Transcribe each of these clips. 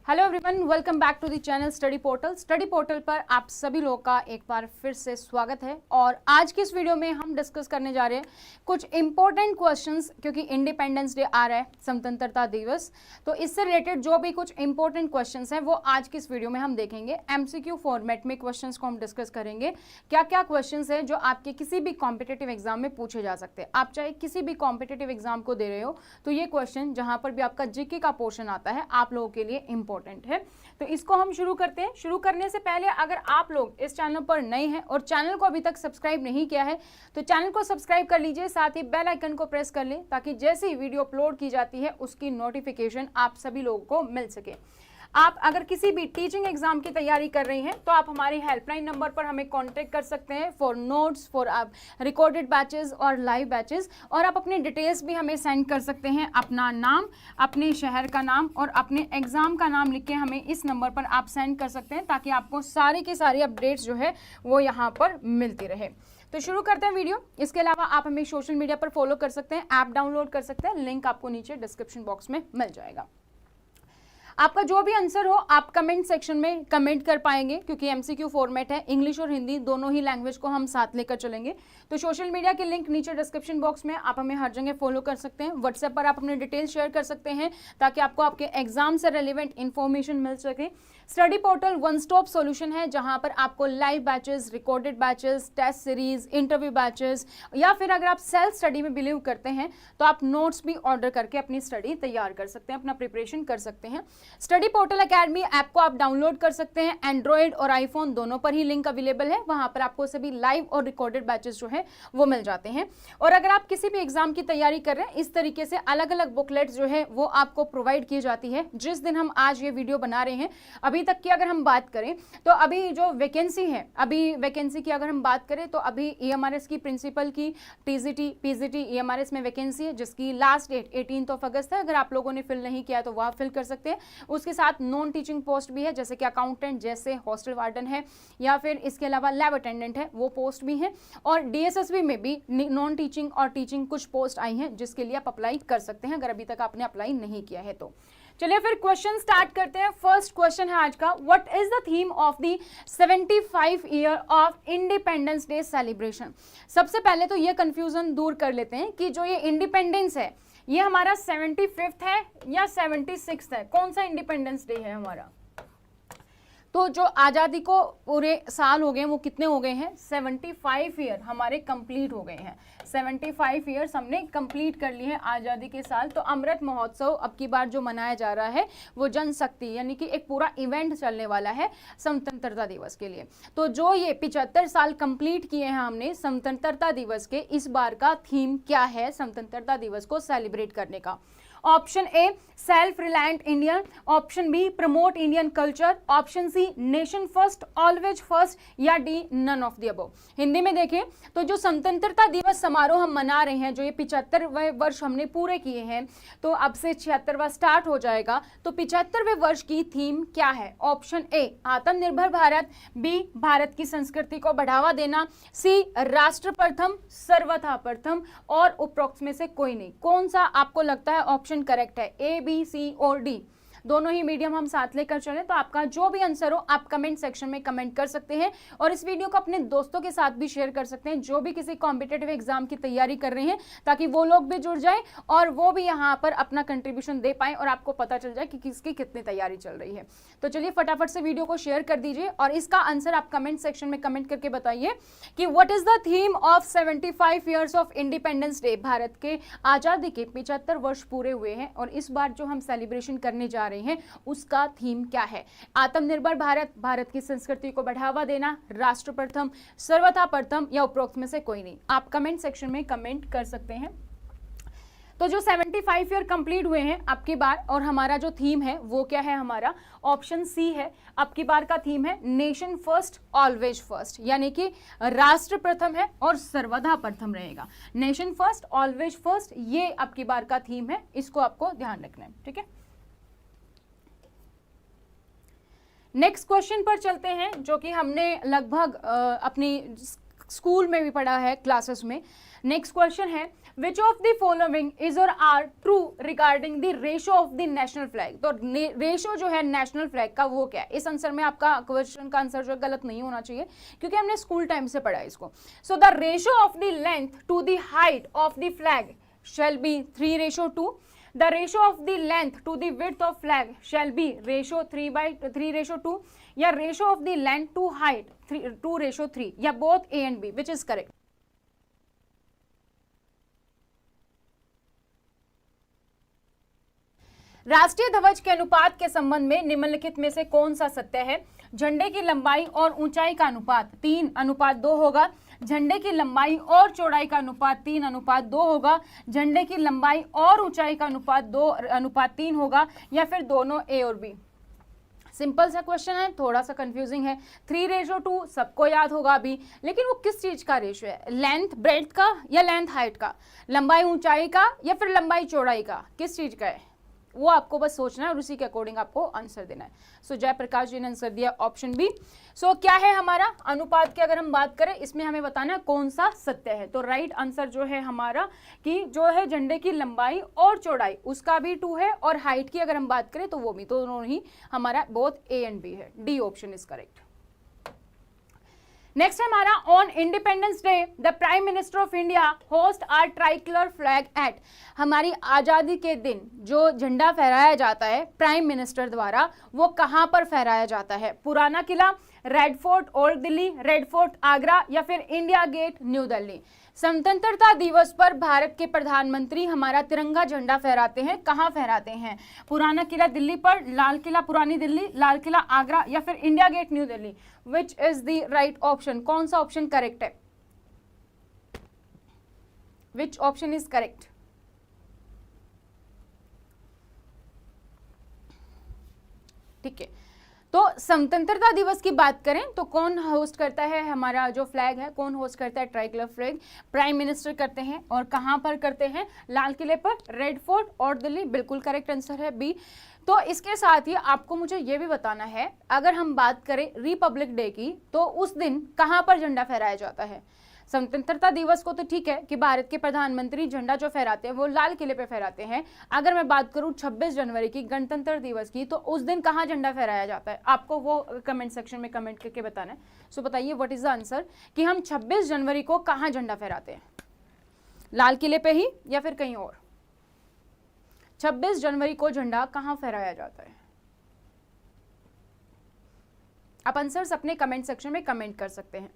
Hello everyone, welcome back to the channel study portal. Study portal पर आप सभी लोगों का एक बार फिर से स्वागत है। और आज की इस वीडियो में हम डिस्कस करने जा रहे हैं कुछ इंपॉर्टेंट क्वेश्चंस, क्योंकि इंडिपेंडेंस डे आ रहा है, स्वतंत्रता दिवस। तो इससे रिलेटेड जो भी कुछ इंपॉर्टेंट क्वेश्चंस हैं वो आज की इस वीडियो में हम देखेंगे। एमसीक्यू फॉर्मेट में क्वेश्चंस को हम डिस्कस करेंगे। क्या क्या क्वेश्चंस हैं जो आपके किसी भी कॉम्पिटेटिव एग्जाम में पूछे जा सकते हैं। आप चाहे किसी भी कॉम्पिटेटिव एग्जाम को दे रहे हो तो ये क्वेश्चन जहां पर भी आपका जीके का पोर्शन आता है आप लोगों के लिए इंपॉर्टेंट है। तो इसको हम शुरू करते हैं। शुरू करने से पहले अगर आप लोग इस चैनल पर नए हैं और चैनल को अभी तक सब्सक्राइब नहीं किया है तो चैनल को सब्सक्राइब कर लीजिए, साथ ही बेल आइकन को प्रेस कर लें ताकि जैसे ही वीडियो अपलोड की जाती है उसकी नोटिफिकेशन आप सभी लोगों को मिल सके। आप अगर किसी भी टीचिंग एग्जाम की तैयारी कर रही हैं तो आप हमारी हेल्पलाइन नंबर पर हमें कांटेक्ट कर सकते हैं फॉर नोट्स, फॉर आप रिकॉर्डेड बैचेस और लाइव बैचेस। और आप अपने डिटेल्स भी हमें सेंड कर सकते हैं, अपना नाम, अपने शहर का नाम और अपने एग्जाम का नाम लिख के हमें इस नंबर पर आप सेंड कर सकते हैं ताकि आपको सारी की सारी अपडेट्स जो है वो यहाँ पर मिलती रहे। तो शुरू करते हैं वीडियो। इसके अलावा आप हमें सोशल मीडिया पर फॉलो कर सकते हैं, ऐप डाउनलोड कर सकते हैं, लिंक आपको नीचे डिस्क्रिप्शन बॉक्स में मिल जाएगा। आपका जो भी आंसर हो आप कमेंट सेक्शन में कमेंट कर पाएंगे, क्योंकि एमसीक्यू फॉर्मेट है, इंग्लिश और हिंदी दोनों ही लैंग्वेज को हम साथ लेकर चलेंगे। तो सोशल मीडिया के लिंक नीचे डिस्क्रिप्शन बॉक्स में, आप हमें हर जगह फॉलो कर सकते हैं। व्हाट्सएप पर आप अपने डिटेल्स शेयर कर सकते हैं ताकि आपको आपके एग्जाम से रिलेवेंट इन्फॉर्मेशन मिल सके। Study portal one stop solution है जहां पर आपको live batches, recorded batches, test series, interview batches, या फिर अगर आप सेल्फ स्टडी में बिलीव करते हैं तो आप नोट्स भी ऑर्डर करके अपनी स्टडी तैयार कर सकते हैं, अपना प्रिपरेशन कर सकते हैं। स्टडी पोर्टल एकेडमी ऐप को आप डाउनलोड कर सकते हैं, एंड्रॉइड और आईफोन दोनों पर ही लिंक अवेलेबल है। वहां पर आपको सभी लाइव और रिकॉर्डेड बैचेस जो है वो मिल जाते हैं। और अगर आप किसी भी एग्जाम की तैयारी कर रहे हैं, इस तरीके से अलग अलग बुकलेट्स जो है वो आपको प्रोवाइड की जाती है। जिस दिन हम आज ये वीडियो बना रहे हैं, अभी तक की अगर हम बात करें तो अभी जो वैकेंसी है, अभी वैकेंसी की अगर हम बात करें तो अभी ईएमआरएस की प्रिंसिपल की, टीजीटी, पीजीटी, ईएमआरएस में वैकेंसी है जिसकी लास्ट डेट 18 अगस्त है। अगर आप लोगों ने फिल नहीं किया तो वह फिल कर सकते हैं। उसके साथ नॉन टीचिंग पोस्ट भी है, जैसे कि अकाउंटेंट, जैसे हॉस्टल वार्डन है, या फिर इसके अलावा लैब अटेंडेंट है, वो पोस्ट भी है। और डीएसएसबी में भी नॉन टीचिंग और टीचिंग कुछ पोस्ट आई हैं जिसके लिए आप अप्लाई कर सकते हैं अगर अभी तक आपने अप्लाई नहीं किया है तो। चलिए फिर क्वेश्चन स्टार्ट करते हैं। फर्स्ट क्वेश्चन है आज का, what is the theme of the 75 year of independence day celebration. सबसे पहले तो ये कंफ्यूजन दूर कर लेते हैं कि जो ये इंडिपेंडेंस है ये हमारा 75th है या 76th है, कौन सा इंडिपेंडेंस डे है हमारा। तो जो आज़ादी को पूरे साल हो गए वो कितने हो गए हैं, 75 ईयर हमारे कंप्लीट हो गए हैं। 75 ईयर्स हमने कंप्लीट कर लिए हैं आज़ादी के साल। तो अमृत महोत्सव अब की बार जो मनाया जा रहा है वो जनशक्ति यानी कि एक पूरा इवेंट चलने वाला है स्वतंत्रता दिवस के लिए। तो जो ये 75 साल कंप्लीट किए हैं हमने स्वतंत्रता दिवस के, इस बार का थीम क्या है स्वतंत्रता दिवस को सेलिब्रेट करने का। Option A self reliant India, option B promote Indian culture, option C nation first, always first, या D none of the above. Hindi में देखें तो जो स्वतंत्रता दिवस समारोह हम मना रहे हैं, जो ये 75वें वर्ष हमने पूरे किए हैं, तो अब से 76वां स्टार्ट हो जाएगा। तो 75वें वर्ष की थीम क्या है। ऑप्शन ए आत्मनिर्भर भारत, बी भारत की संस्कृति को बढ़ावा देना, सी राष्ट्र प्रथम, सर्वथा प्रथम, और उपरोक्त में से कोई नहीं। कौन सा आपको लगता है ऑप्शन करेक्ट है, ए, बी, सी और डी। दोनों ही मीडियम हम साथ लेकर चलें। तो आपका जो भी आंसर हो आप कमेंट सेक्शन में कमेंट कर सकते हैं और इस वीडियो को अपने दोस्तों के साथ भी शेयर कर सकते हैं जो भी किसी कॉम्पिटेटिव एग्जाम की तैयारी कर रहे हैं, ताकि वो लोग भी जुड़ जाएं और वो भी यहाँ पर अपना कंट्रीब्यूशन दे पाएं और आपको पता चल जाए कि किसकी कितनी तैयारी चल रही है। तो चलिए फटाफट से वीडियो को शेयर कर दीजिए और इसका आंसर आप कमेंट सेक्शन में कमेंट करके बताइए कि what is the theme of 75 years of independence day. Bharat के आजादी के 75 वर्ष पूरे हुए हैं और इस बार जो हम सेलिब्रेशन करने जा रहे हैं उसका थीम क्या है। आत्मनिर्भर भारत, भारत की संस्कृति को बढ़ावा देना, राष्ट्र प्रथम, सर्वथा प्रथम, या उपरोक्त में से कोई नहीं। आप कमेंट सेक्शन में कमेंट कर सकते हैं। तो जो 75 ईयर कंप्लीट हुए हैं अब की बार, और हमारा जो थीम है वो क्या है, हमारा ऑप्शन सी है। अब की बार का थीम है नेशन फर्स्ट, ऑलवेज फर्स्ट, यानी कि राष्ट्र प्रथम है और सर्वदा प्रथम रहेगा। नेशन फर्स्ट, ऑलवेज फर्स्ट, ये अब की बार का थीम है, इसको आपको ध्यान रखना है, ठीक है। नेक्स्ट क्वेश्चन पर चलते हैं, जो कि हमने लगभग अपनी स्कूल में भी पढ़ा है, क्लासेस में। नेक्स्ट क्वेश्चन है which of the following is or are true regarding the ratio of the national flag. तो रेशो जो है नेशनल फ्लैग का वो क्या है? इस आंसर में आपका क्वेश्चन का आंसर जो गलत नहीं होना चाहिए, क्योंकि हमने स्कूल टाइम से पढ़ा है इसको। So the ratio of the length to the height of the flag shall be 3:2. The ratio of the length to the width of flag shall be ratio 3:2 या ratio of the length to height 2:3 या both A and B, which is correct? राष्ट्रीय ध्वज के अनुपात के संबंध में निम्नलिखित में से कौन सा सत्य है? झंडे की लंबाई और ऊंचाई का अनुपात 3:2 होगा। झंडे की लंबाई और चौड़ाई का अनुपात 3:2 होगा। झंडे की लंबाई और ऊंचाई का अनुपात 2:3 होगा, या फिर दोनों ए और बी। सिंपल सा क्वेश्चन है, थोड़ा सा कंफ्यूजिंग है। 3:2 सबको याद होगा अभी, लेकिन वो किस चीज का रेशियो है? लेंथ ब्रेड्थ का या लेंथ हाइट का? लंबाई ऊंचाई का या फिर लंबाई चौड़ाई का? किस चीज का है वो आपको बस सोचना है और उसी के अकॉर्डिंग आपको आंसर देना है। सो जयप्रकाश जी ने आंसर दिया ऑप्शन बी। सो क्या है हमारा अनुपात की अगर हम बात करें, इसमें हमें बताना है कौन सा सत्य है। तो राइट आंसर जो है हमारा कि जो है झंडे की लंबाई और चौड़ाई उसका भी 2 है, और हाइट की अगर हम बात करें तो वो भी, तो दोनों ही हमारा बोथ ए एंड बी है। D option is correct. Next है हमारा on independence day the prime minister of India host our tricolour flag at. हमारी आजादी के दिन जो झंडा फहराया जाता है प्राइम मिनिस्टर द्वारा, वो कहां पर फहराया जाता है? पुराना किला, red fort old Delhi, red fort Agra, या फिर इंडिया गेट न्यू दिल्ली। स्वतंत्रता दिवस पर भारत के प्रधानमंत्री हमारा तिरंगा झंडा फहराते हैं, कहां फहराते हैं? पुराना किला दिल्ली पर, लाल किला पुरानी दिल्ली, लाल किला आगरा, या फिर India get new Delhi. Which is the right option? कौन सा ऑप्शन करेक्ट है? Which option is correct? ठीक है, तो स्वतंत्रता दिवस की बात करें तो कौन होस्ट करता है? हमारा जो फ्लैग है कौन होस्ट करता है? ट्राइकलर फ्लैग प्राइम मिनिस्टर करते हैं। और कहां पर करते हैं? लाल किले पर, रेड फोर्ट और दिल्ली। बिल्कुल करेक्ट आंसर है बी। तो इसके साथ ही आपको मुझे ये भी बताना है, अगर हम बात करें रिपब्लिक डे की, तो उस दिन कहां पर झंडा फहराया जाता है? स्वतंत्रता दिवस को तो ठीक है कि भारत के प्रधानमंत्री झंडा जो फहराते हैं वो लाल किले पे फहराते हैं। अगर मैं बात करूं 26 जनवरी की, गणतंत्र दिवस की, तो उस दिन कहां झंडा फहराया जाता है? आपको वो कमेंट सेक्शन में कमेंट करके बताना है। सो बताइए व्हाट इज द आंसर कि हम 26 जनवरी को कहां झंडा फहराते हैं? लाल किले पे ही या फिर कहीं और? 26 जनवरी को झंडा कहां फहराया जाता है? आप आंसर्स अपने कमेंट सेक्शन में कमेंट कर सकते हैं।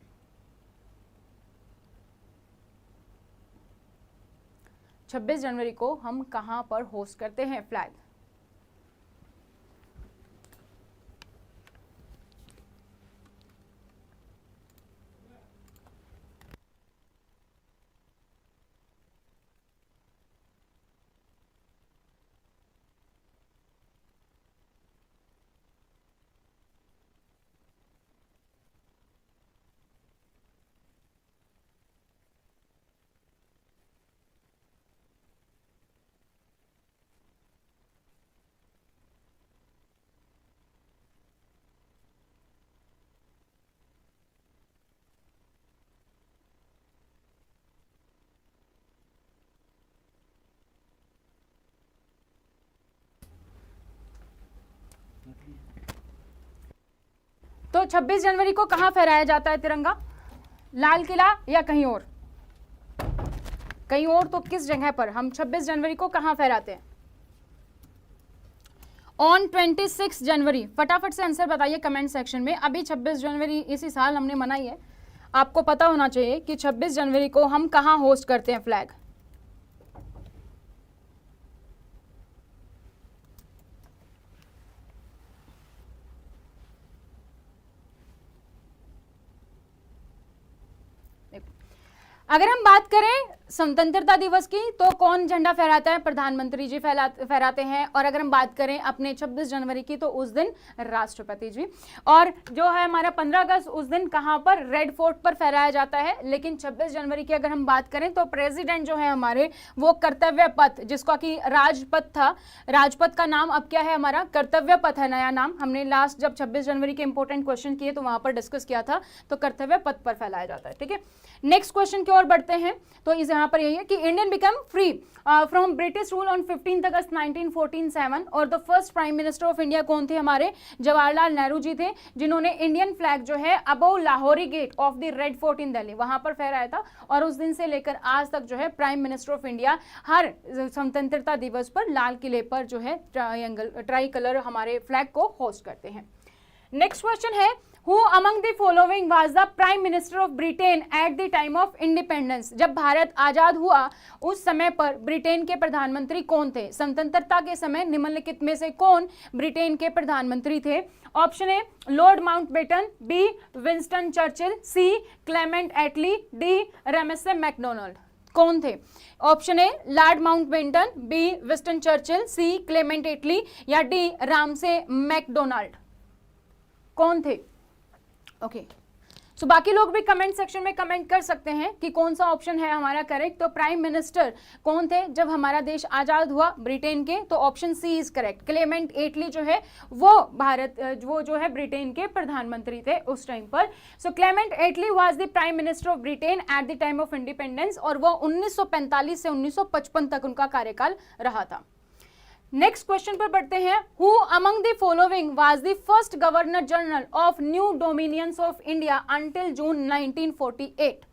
26 जनवरी को हम कहां पर होस्ट करते हैं फ्लैग? तो 26 जनवरी को कहां फहराया जाता है तिरंगा? लाल किला या कहीं और? कहीं और तो किस जगह पर? हम 26 जनवरी को कहां फहराते हैं? ऑन 26 जनवरी। फटाफट से आंसर बताइए कमेंट सेक्शन में। अभी 26 जनवरी इसी साल हमने मनाई है, आपको पता होना चाहिए कि 26 जनवरी को हम कहां होस्ट करते हैं फ्लैग। अगर हम बात करें स्वतंत्रता दिवस की तो कौन झंडा फहराता है? प्रधानमंत्री जी फहराते हैं। और अगर हम बात करें अपने 26 जनवरी की तो उस दिन राष्ट्रपति जी। और जो है हमारा 15 अगस्त उस दिन कहां पर? रेड फोर्ट पर फहराया जाता है। लेकिन 26 जनवरी की अगर हम बात करें तो प्रेसिडेंट जो है हमारे वो कर्तव्य पथ, जिसका कि राजपथ था, राजपथ का नाम अब क्या है हमारा? कर्तव्य पथ है नया नाम। हमने लास्ट जब 26 जनवरी के इंपॉर्टेंट क्वेश्चन किए तो वहां पर डिस्कस किया था। तो कर्तव्य पथ पर फैलाया जाता है। ठीक है, नेक्स्ट क्वेश्चन की ओर बढ़ते हैं। तो इस यहाँ पर यही है कि Indian become free from British rule on 15 अगस्त 1947 और the first prime minister of India कौन थे? हमारे जवाहरलाल नेहरू जी थे, जिन्होंने इंडियन फ्लैग जो है above Lahori gate of the red fort in Delhi वहां पर फहराया था। और उस दिन से लेकर आज तक जो है प्राइम मिनिस्टर ऑफ इंडिया हर स्वतंत्रता दिवस पर लाल किले पर जो है ट्राई कलर हमारे फ्लैग को होस्ट करते हैं। नेक्स्ट क्वेश्चन है, Who among the following was the Prime Minister of Britain at the time of independence? जब भारत आजाद हुआ उस समय पर ब्रिटेन के प्रधानमंत्री कौन थे? स्वतंत्रता के समय निम्नलिखित में से कौन ब्रिटेन के प्रधानमंत्री थे? Option A Lord Mountbatten, B Winston Churchill, C Clement Attlee, D Ramsay MacDonald. कौन थे? Option A Lord Mountbatten, B Winston Churchill, C Clement Attlee या डी रामसे मैकडोनाल्ड। कौन थे? ओके, सो बाकी लोग भी कमेंट सेक्शन में कमेंट कर सकते हैं कि कौन सा ऑप्शन है हमारा करेक्ट। तो प्राइम मिनिस्टर कौन थे जब हमारा देश आजाद हुआ ब्रिटेन के? तो option C is correct. Clement Attlee जो है वो जो है ब्रिटेन के प्रधानमंत्री थे उस टाइम पर। So Clement Attlee was the prime minister of Britain at the time of independence और वो 1945 से 1955 तक उनका कार्यकाल रहा था। नेक्स्ट क्वेश्चन पर बढ़ते हैं। Who among the following was the first governor general of new dominions of India until June 1948?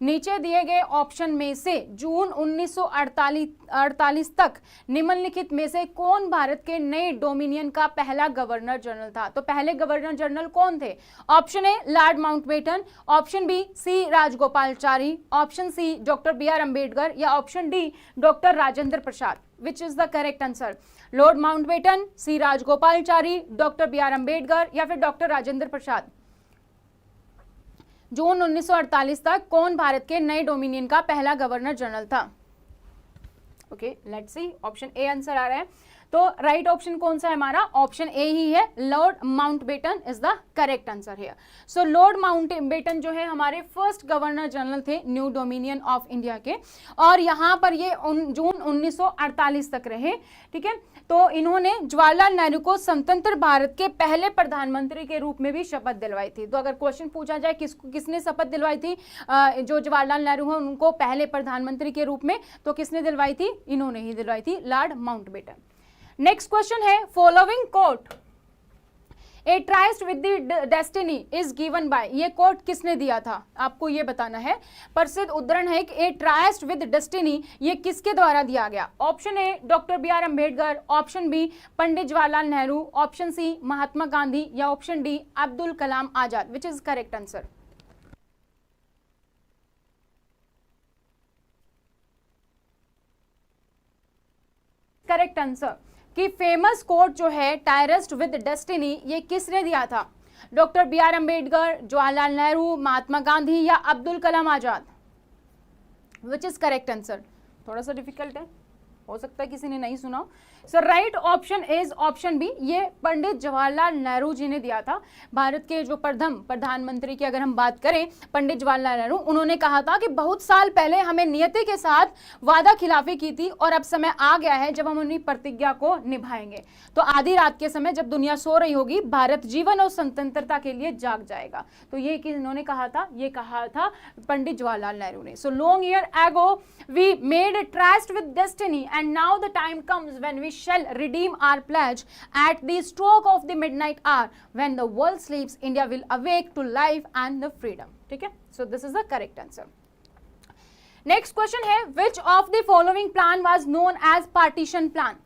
नीचे दिए गए ऑप्शन में से जून 1948 तक निम्नलिखित में से कौन भारत के नए डोमिनियन का पहला गवर्नर जनरल था? तो पहले गवर्नर जनरल कौन थे? Option A Lord Mountbatten, option B C Rajagopalachari, option C doctor B R Ambedkar या option D doctor Rajendra Prasad. Which is the correct answer? Lord Mountbatten, C Rajagopalachari, doctor B R Ambedkar या फिर डॉक्टर राजेंद्र प्रसाद। जून 1948 तक कौन भारत के नए डोमिनियन का पहला गवर्नर जनरल था? Okay, let's see, option A answer आ रहा है। तो राइट ऑप्शन कौन सा है हमारा? ऑप्शन ए ही है, Lord Mountbatten is the correct answer है। सो लॉर्ड माउंटबेटन जो है हमारे फर्स्ट गवर्नर जनरल थे न्यू डोमिनियन ऑफ इंडिया के और यहाँ पर ये जून 1948 तक रहे। ठीक है, तो इन्होंने जवाहरलाल नेहरू को स्वतंत्र भारत के पहले प्रधानमंत्री के रूप में भी शपथ दिलवाई थी। तो अगर क्वेश्चन पूछा जाए किसने शपथ दिलवाई थी जो जवाहरलाल नेहरू हैं उनको पहले प्रधानमंत्री के रूप में, तो किसने दिलवाई थी? इन्होंने ही दिलवाई थी, लॉर्ड माउंटबेटन। नेक्स्ट क्वेश्चन है, following cot A tryst with the destiny is given by, ये कोट किसने दिया था? आपको ये बताना है। प्रसिद्ध उद्धरण है कि ए ट्राइस्ट विद डेस्टिनी ये किसके द्वारा दिया गया? Option A doctor B R Ambedkar, option B Pandit Jawaharlal Nehru, option C Mahatma Gandhi या option D Abdul Kalam Azad. Which is correct answer? Correct answer कि फेमस कोट जो है टायरस्ट विद डेस्टिनी ये किसने दिया था? Doctor B R Ambedkar, Jawaharlal Nehru, Mahatma Gandhi या Abdul Kalam Azad. Which is correct answer? थोड़ा सा डिफिकल्ट है, हो सकता है किसी ने नहीं सुना। So right option is option B, ये पंडित जवाहरलाल नेहरू जी ने दिया था। भारत के जो प्रथम प्रधानमंत्री की अगर हम बात करें पंडित जवाहरलाल नेहरू, उन्होंने कहा था कि बहुत साल पहले हमें नियति के साथ वादा खिलाफी की थी और अब समय आ गया है जब हम उन्हीं प्रतिज्ञा को निभाएंगे। तो आधी रात के समय जब दुनिया सो रही होगी भारत जीवन और स्वतंत्रता के लिए जाग जाएगा। तो ये इन्होंने कहा था, ये कहा था पंडित जवाहरलाल नेहरू ने। So long year ago we made a tryst with destiny and now the time comes when we shall redeem our pledge at the stroke of the midnight hour when the world sleeps India will awake to life and the freedom। ठीक है, so this is the correct answer। Next question है, which of the following plan was known as partition plan?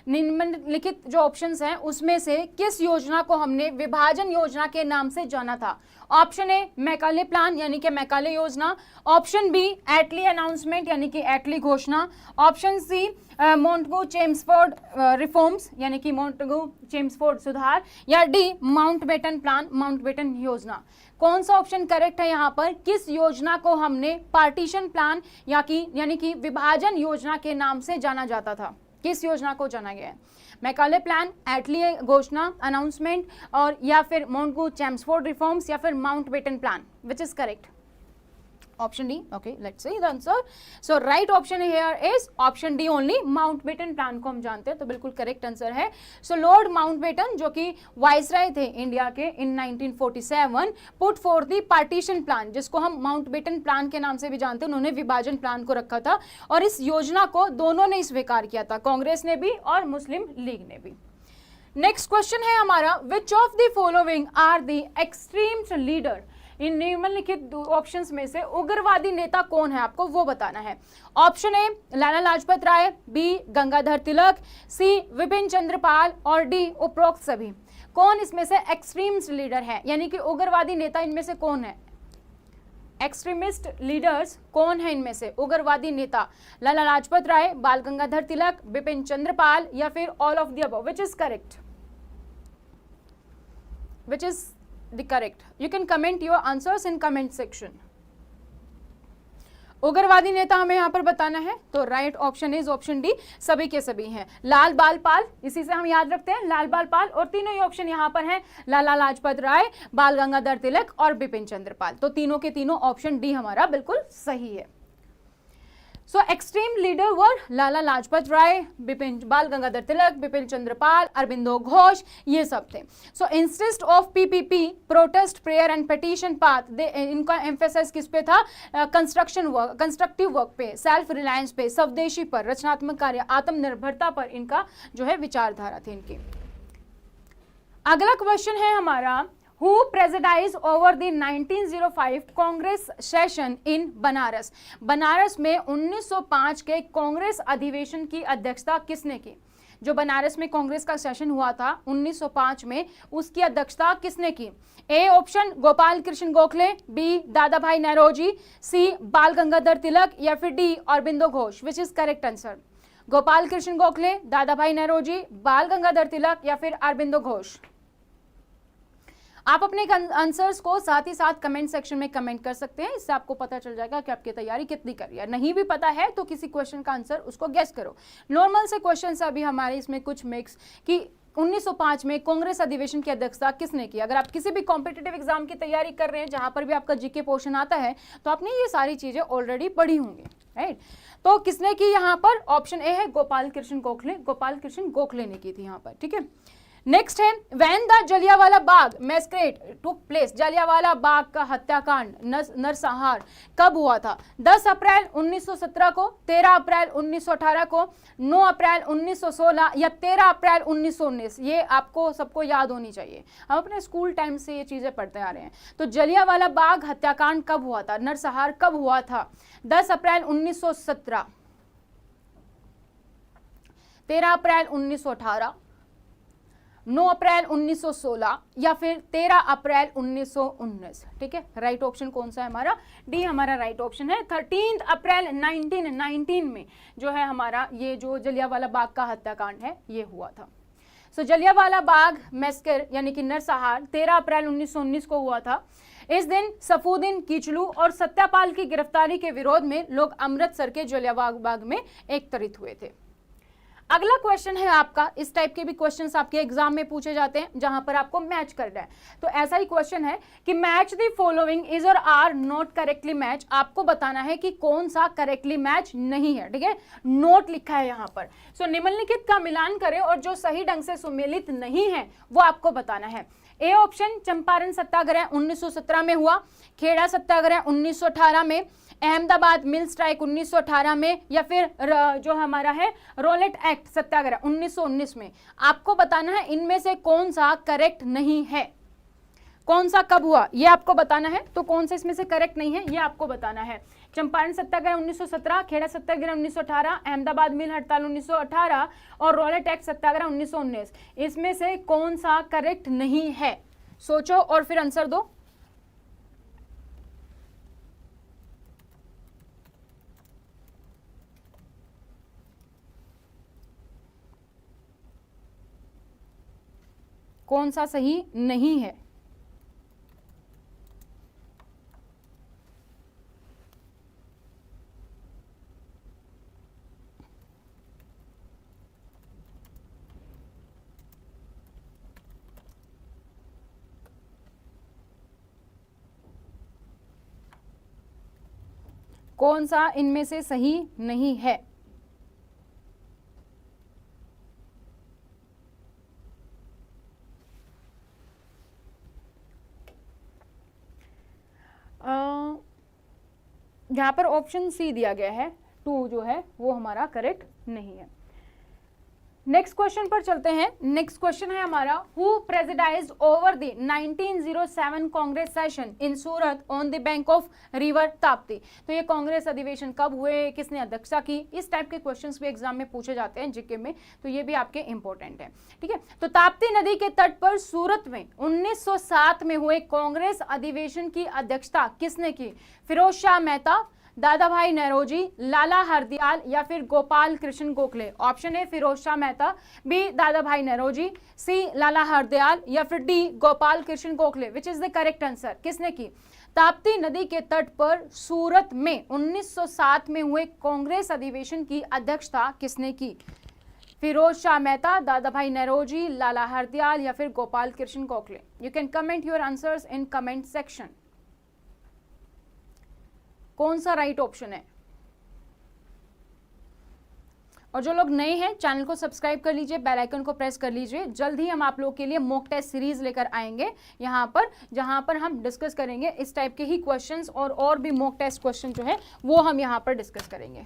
निम्नलिखित जो options हैं उसमें से किस योजना को हमने विभाजन योजना के नाम से जाना था? ऑप्शन ए मैकाले प्लान यानी कि मैकाले योजना, ऑप्शन बी एटली अनाउंसमेंट यानी कि एटली घोषणा, option C Montagu Chelmsford reforms यानी कि मोंटेगू चेम्सफोर्ड सुधार, या डी माउंटबेटन प्लान माउंटबेटन योजना। कौन सा ऑप्शन करेक्ट है यहाँ पर? किस योजना को हमने पार्टीशन प्लान यानी कि विभाजन योजना के नाम से जाना जाता था? किस योजना को जाना गया है? मैकाले प्लान, एटली घोषणा अनाउंसमेंट, और या फिर मोंटेगू चेम्सफोर्ड रिफॉर्म्स, या फिर Mountbatten plan. Which is correct? Option D. Okay, let's see the answer. So right option here is option D only, Mountbatten plan को हम जानते हैं, तो बिल्कुल करेक्ट आंसर है। सो लॉर्ड माउंटबेटन जो कि वाइसराय थे इंडिया के इन 1947 put for the partition plan, जिसको हम माउंटबेटन प्लान के नाम से भी जानते हैं, उन्होंने विभाजन प्लान को रखा था और इस योजना को दोनों ने स्वीकार किया था, कांग्रेस ने भी और मुस्लिम लीग ने भी। नेक्स्ट क्वेश्चन है हमारा, which of the following are the extreme leader? इन निम्नलिखित ऑप्शंस में से उग्रवादी नेता कौन है, आपको वो बताना है। Option A Lala Lajpat Rai, B Gangadhar Tilak, C Vipin Chandra Pal, और डी उपरोक्त सभी। कौन इसमें से एक्सट्रीमिस्ट लीडर है, यानी कि उग्रवादी नेता इनमें से कौन है? एक्सट्रीमिस्ट लीडर्स कौन है इनमें से? उग्रवादी नेता लाला लाजपत राय, बाल गंगाधर तिलक, विपिन चंद्र पाल, या फिर all of the above. Which is correct? Which is the correct? You can comment your answers in comment section. उग्रवादी नेता हमें यहाँ पर बताना है, तो right option is option D, सभी के सभी हैं। लाल बाल पाल, इसी से हम याद रखते हैं, लाल बाल पाल, और तीनों ही ऑप्शन यहाँ पर हैं, लाला लाजपत राय, बाल गंगाधर तिलक और बिपिन चंद्र पाल। तो तीनों के तीनों ऑप्शन डी हमारा बिल्कुल सही है। सो एक्सट्रीम लीडर वर लाला लाजपत राय, बाल गंगाधर तिलक, बिपिन चंद्र पाल, अरबिंदो घोष, ये सब थे। So instead of PPP protest prayer and petition path, इनका एम्फेसाइज किस पे था? कंस्ट्रक्शन वर्क, कंस्ट्रक्टिव वर्क पे, सेल्फ रिलायंस पे, स्वदेशी पर, रचनात्मक कार्य, आत्मनिर्भरता पर इनका जो है विचारधारा थी इनकी। अगला क्वेश्चन है हमारा, Who presidized over the 1905 Congress session इन बनारस? बनारस में 1905 के कांग्रेस अधिवेशन की अध्यक्षता किसने की? जो बनारस में कांग्रेस का सेशन हुआ था 1905 में, उसकी अध्यक्षता किसने की? A option Gopal Krishna Gokhale, B Dadabhai Naoroji, C Bal Gangadhar Tilak, या फिर D Aurobindo Ghosh. Which is correct answer? Gopal Krishna Gokhale, Dadabhai Naoroji, बाल गंगाधर तिलक, या फिर अरबिंदो घोष। आप अपने आंसर्स को साथ ही साथ कमेंट सेक्शन में कमेंट कर सकते हैं, इससे आपको पता चल जाएगा कि आपकी तैयारी कितनी कर रही है। नहीं भी पता है तो किसी क्वेश्चन का आंसर उसको गेस करो। नॉर्मल से क्वेश्चन अभी हमारे इसमें कुछ मिक्स कि 1905 में कांग्रेस अधिवेशन की अध्यक्षता किसने की? अगर आप किसी भी कॉम्पिटिटिव एग्जाम की तैयारी कर रहे हैं जहां पर भी आपका जीके पोर्शन आता है तो आपने ये सारी चीजें ऑलरेडी पढ़ी होंगी, राइट? तो किसने की यहाँ पर? ऑप्शन ए है गोपाल कृष्ण गोखले, गोपाल कृष्ण गोखले ने की थी यहाँ पर, ठीक है। नेक्स्ट है, when the Jallianwala Bagh massacre took place, Jallianwala Bagh का हत्याकांड, नरसंहार कब हुआ था? 10 अप्रैल 1917 को, 13 अप्रैल 1918 को, 9 अप्रैल 1916 या 13 अप्रैल 1919? ये आपको सबको याद होनी चाहिए, हम अपने स्कूल टाइम से ये चीजें पढ़ते आ रहे हैं। तो जलियांवाला बाग हत्याकांड कब हुआ था, नरसंहार कब हुआ था? 10 अप्रैल 1917, 13 अप्रैल 1918, 9 अप्रैल 1916 या फिर 13 अप्रैल 1919, ठीक है। राइट ऑप्शन कौन सा है हमारा? डी हमारा राइट ऑप्शन है। 13 अप्रैल 1919 में जो है हमारा ये जो जलियांवाला बाग का हत्याकांड है ये हुआ था। सो जलियांवाला बाग मैस्कर यानी कि नरसंहार 13 अप्रैल 1919 को हुआ था। इस दिन सफुद्दीन किचलू और सत्यापाल की गिरफ्तारी के विरोध में लोग अमृतसर के जलियांवाला बाग में एकत्रित हुए थे। अगला क्वेश्चन है आपका, इस टाइप के भी क्वेश्चंस आपके एग्जाम में पूछे जाते हैं जहां पर आपको मैच करना है। तो ऐसा ही क्वेश्चन है कि match the following is or are not correctly match. आपको बताना है कि कौन सा करेक्टली मैच नहीं है, ठीक है। नोट लिखा है यहाँ पर। सो निम्नलिखित का मिलान करें और जो सही ढंग से सुमेलित नहीं है वो आपको बताना है। ए ऑप्शन, चंपारण सत्याग्रह 1917 में हुआ, खेड़ा सत्याग्रह 1918 में, अहमदाबाद मिल स्ट्राइक 1918 में, या फिर जो हमारा है रोलेट एक्ट सत्याग्रह 1919 में। आपको बताना है इनमें से कौन सा करेक्ट नहीं है, कौन सा कब हुआ ये आपको बताना है। तो कौन सा इसमें से करेक्ट नहीं है ये आपको बताना है। चंपारण सत्याग्रह 1917, खेड़ा सत्याग्रह 1918, अहमदाबाद मिल हड़ताल 1918 और रॉलेट एक्ट सत्याग्रह 1919। इसमें से कौन सा करेक्ट नहीं है? सोचो और फिर आंसर दो। कौन सा सही नहीं है? कौन सा इनमें से सही नहीं है? यहाँ पर ऑप्शन सी दिया गया है, 2 जो है वो हमारा करेक्ट नहीं है। नेक्स्ट क्वेश्चन पर चलते हैं। नेक्स्ट क्वेश्चन है हमारा, who presided over the 1907 Congress session in Surat on the bank of river Tapti. तो ये कांग्रेस अधिवेशन कब हुए, किसने अध्यक्षता की? इस टाइप के क्वेश्चंस भी एग्जाम में पूछे जाते हैं जीके में, तो ये भी आपके इंपॉर्टेंट है। ठीक है, तो ताप्ती नदी के तट पर सूरत में 1907 में हुए कांग्रेस अधिवेशन की अध्यक्षता किसने की? फिरोज शाह मेहता, दादा भाई नौरोजी, लाला हरदयाल या फिर Gopal Krishna Gokhale. Option A Pherozeshah Mehta, B Dadabhai Naoroji, C Lala Hardayal या फिर D Gopal Krishna Gokhale. Which is the correct answer? किसने की? ताप्ती नदी के तट पर सूरत में 1907 में हुए कांग्रेस अधिवेशन की अध्यक्षता किसने की? फिरोज शाह मेहता, दादा भाई नौरोजी, लाला हरदयाल या फिर Gopal Krishna Gokhale. You can comment your answers in comment section. कौन सा राइट ऑप्शन है? और जो लोग नए हैं चैनल को सब्सक्राइब कर लीजिए, बेल आइकन को प्रेस कर लीजिए। जल्द ही हम आप लोगों के लिए मॉक टेस्ट सीरीज लेकर आएंगे यहाँ पर, जहाँ पर हम डिस्कस करेंगे इस टाइप के ही क्वेश्चंस और भी मॉक टेस्ट क्वेश्चन जो है वो हम यहाँ पर डिस्कस करेंगे।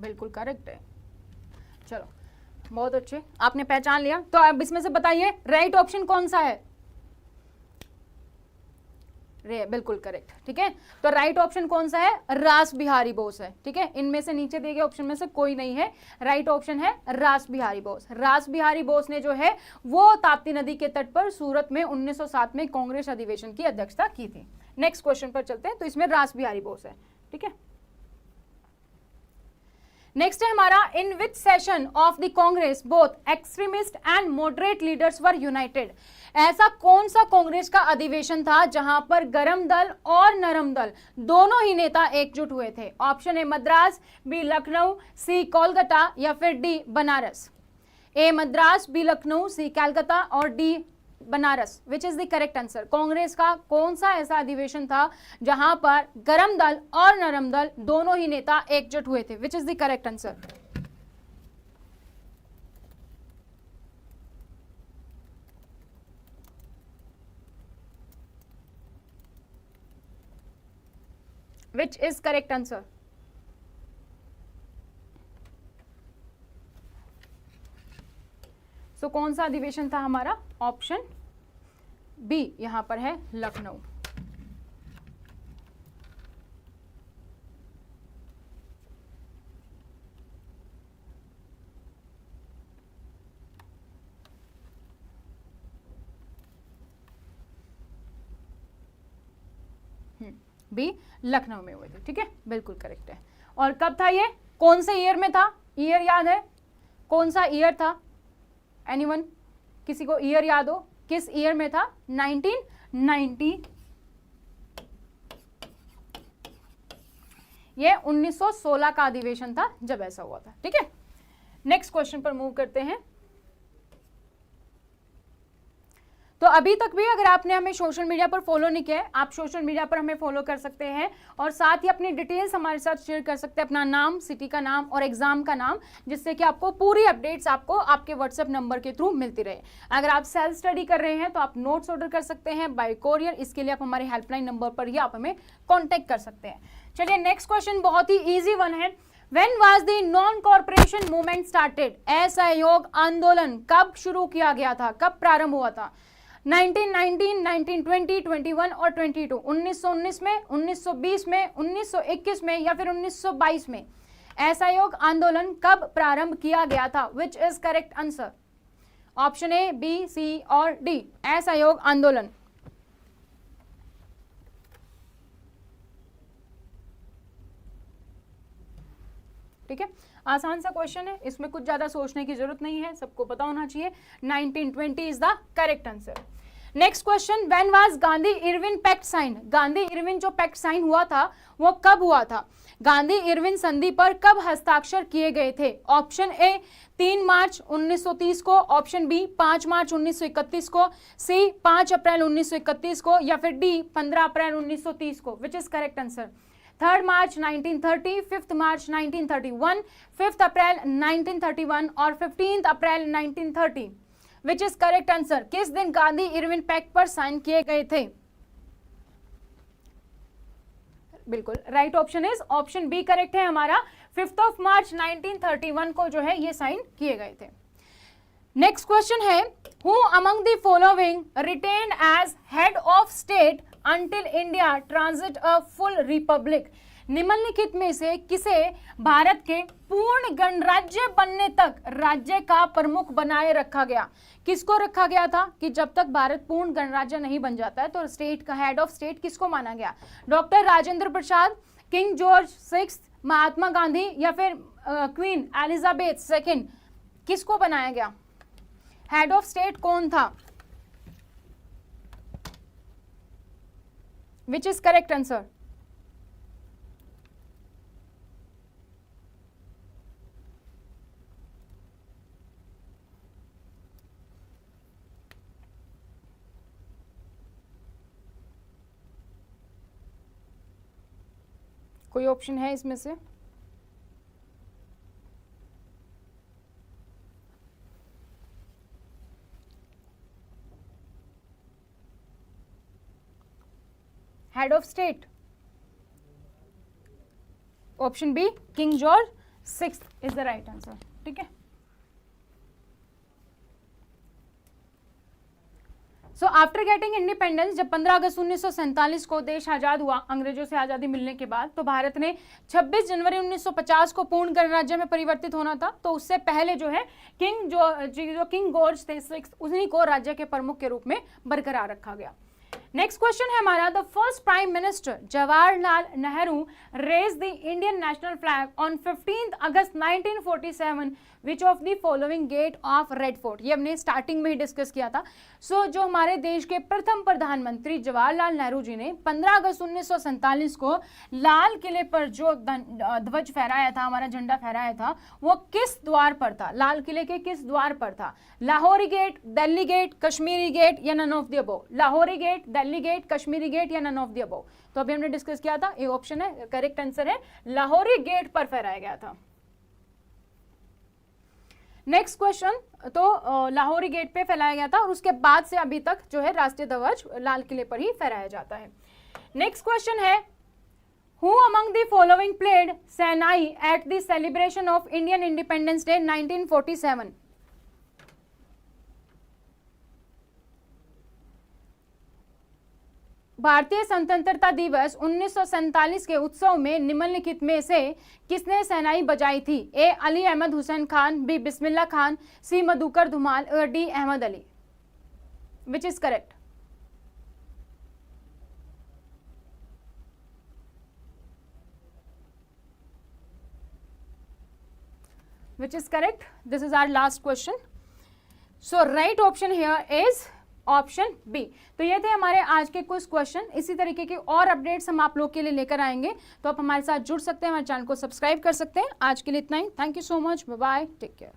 बिल्कुल करेक्ट है। चलो बहुत अच्छे, आपने पहचान लिया। तो अब इसमें से बताइए राइट ऑप्शन कौन सा है? रे, बिल्कुल करेक्ट। ठीक है, तो राइट ऑप्शन कौन सा है? रास बिहारी बोस है। ठीक है, इनमें से नीचे दिए गए ऑप्शन में से कोई नहीं है, राइट ऑप्शन है रास बिहारी बोस। रास बिहारी बोस ने जो है वो ताप्ती नदी के तट पर सूरत में 1907 में कांग्रेस अधिवेशन की अध्यक्षता की थी। नेक्स्ट क्वेश्चन पर चलते हैं। तो इसमें रास बिहारी बोस है। ठीक है, नेक्स्ट है हमारा, in which session of the Congress both extremist and moderate leaders were united. ऐसा कौन सा कांग्रेस का अधिवेशन था जहां पर गरम दल और नरम दल दोनों ही नेता एकजुट हुए थे? Option A Madras, B Lucknow, C Kolkata या फिर D Banaras. A Madras, B Lucknow, C Calcutta और D Banaras. Which is the correct answer? Congress का कौन सा ऐसा अधिवेशन था जहां पर गरम दल और नरम दल दोनों ही नेता एकजुट हुए थे? Which is the correct answer? Which is correct answer? So कौन सा अधिवेशन था हमारा? ऑप्शन बी यहां पर है लखनऊ। बी लखनऊ में हुए थे। ठीक है, बिल्कुल करेक्ट है। और कब था ये? कौन से ईयर में था? ईयर याद है? कौन सा ईयर था? एनीवन? किसी को ईयर याद हो? किस ईयर में था? 1990। ये 1916 का अधिवेशन था जब ऐसा हुआ था। ठीक है, नेक्स्ट क्वेश्चन पर मूव करते हैं। तो अभी तक भी अगर आपने हमें सोशल मीडिया पर फॉलो नहीं किया है, आप सोशल मीडिया पर हमें फॉलो कर सकते हैं और साथ ही अपनी डिटेल्स हमारे साथ शेयर कर सकते हैं, अपना नाम, सिटी का नाम और एग्जाम का नाम, जिससे कि आपको पूरी अपडेट्स आपको आपके व्हाट्सएप नंबर के थ्रू मिलती रहे। अगर आप सेल्फ स्टडी कर रहे हैं तो आप नोट्स ऑर्डर कर सकते हैं बाय कोरियर। इसके लिए आप हमारे हेल्पलाइन नंबर पर ही आप हमें कॉन्टेक्ट कर सकते हैं। चलिए नेक्स्ट क्वेश्चन बहुत ही इजी वन है। When was the non-corporation movement started? असहयोग आंदोलन कब शुरू किया गया था, कब प्रारंभ हुआ था? 1919, 1920, 21 और 22। 1919 में, 1920 में, 1921 में या फिर 1922 में असहयोग आंदोलन कब प्रारंभ किया गया था? Which is correct answer? Option A, B, C और डी। असहयोग आंदोलन। ठीक है, आसान सा क्वेश्चन है, इसमें कुछ ज्यादा सोचने की जरूरत नहीं है, सबको पता होना चाहिए। 1920 is the correct answer. Next question, when was Gandhi Irwin pact sign? Gandhi Irwin जो पैक्ट साइन हुआ था वो कब हुआ था? गांधी इरविन संधि पर कब हस्ताक्षर किए गए थे? ऑप्शन ए 3 मार्च 1930 को, ऑप्शन बी 5 मार्च 1931 को, सी 5 अप्रैल 1931 को या फिर डी 15 अप्रैल 1930 को। Which is correct answer? 3 March 1930, 5 March 1931, 5 April 1931 और 15 April 1930। Which is correct answer? किस दिन गांधी इरविन पैक्ट पर साइन किए गए थे? बिल्कुल right option is option B correct है हमारा। 5 मार्च 1931 को जो है ये साइन किए गए थे। नेक्स्ट क्वेश्चन है, who among the following retained as head of state until India transit a full republic? निम्नलिखित में से किसे भारत के पूर्ण गणराज्य बनने तक राज्य का प्रमुख बनाए रखा गया? किसको रखा गया था कि जब तक भारत पूर्ण गणराज्य नहीं बन जाता है तो स्टेट का हेड ऑफ स्टेट किसको माना गया? डॉक्टर राजेंद्र प्रसाद, किंग जॉर्ज 6, महात्मा गांधी या फिर क्वीन एलिजाबेथ सेकंड? किसको बनाया गया? हेड ऑफ स्टेट कौन था? Which is correct answer? कोई ऑप्शन है इसमें से? Head of state, option be king George 6 is the right answer. ठीक है, सो आफ्टर गेटिंग इंडिपेंडेंस, जब 15 अगस्त 1947 को देश आजाद हुआ अंग्रेजों से आजादी मिलने के बाद, तो भारत ने 26 जनवरी 1950 को पूर्ण गणराज्य में परिवर्तित होना था। तो उससे पहले जो है किंग जॉर्ज थे 6 उन्हीं को राज्य के प्रमुख के रूप में बरकरार रखा गया। नेक्स्ट क्वेश्चन है हमारा, the first prime minister Jawaharlal Nehru raise the Indian national flag on 15 अगस्त 1947 which of the following gate of red fort? ये हमने स्टार्टिंग में ही डिस्कस किया था। जो हमारे देश के प्रथम प्रधानमंत्री जवाहरलाल नेहरू जी ने 15 अगस्त 1947 को लाल किले पर जो ध्वज फहराया था, हमारा झंडा फहराया था, वो किस द्वार पर था? लाल किले के किस द्वार पर था? Lahori gate, Delhi gate, Kashmiri gate या none of the above? Lahori gate, Delhi gate, Kashmiri gate या नन ऑफ द अबव? तो अभी हमने डिस्कस किया था, ये ऑप्शन है, करेक्ट आंसर है लाहौरी गेट पर फहराया गया था। नेक्स्ट क्वेश्चन, तो लाहौरी गेट पे फैलाया गया था और उसके बाद से अभी तक जो है राष्ट्रीय ध्वज लाल किले पर ही फहराया जाता है। नेक्स्ट क्वेश्चन है, who among the following played shehnai at the celebration of Indian independence day 1947? भारतीय स्वतंत्रता दिवस 1947 के उत्सव में निम्नलिखित में से किसने शहनाई बजाई थी? A Ali Ahmad Hussain Khan, B Bismillah Khan, C Madhukar Dhumal और D Ahmad Ali? Which is correct? which is correct? This is our last question. So right option here is option B. तो ये थे हमारे आज के कुछ क्वेश्चन। इसी तरीके के और अपडेट्स हम आप लोग के लिए लेकर आएंगे, तो आप हमारे साथ जुड़ सकते हैं, हमारे चैनल को सब्सक्राइब कर सकते हैं। आज के लिए इतना ही। Thank you so much, bye bye, take care.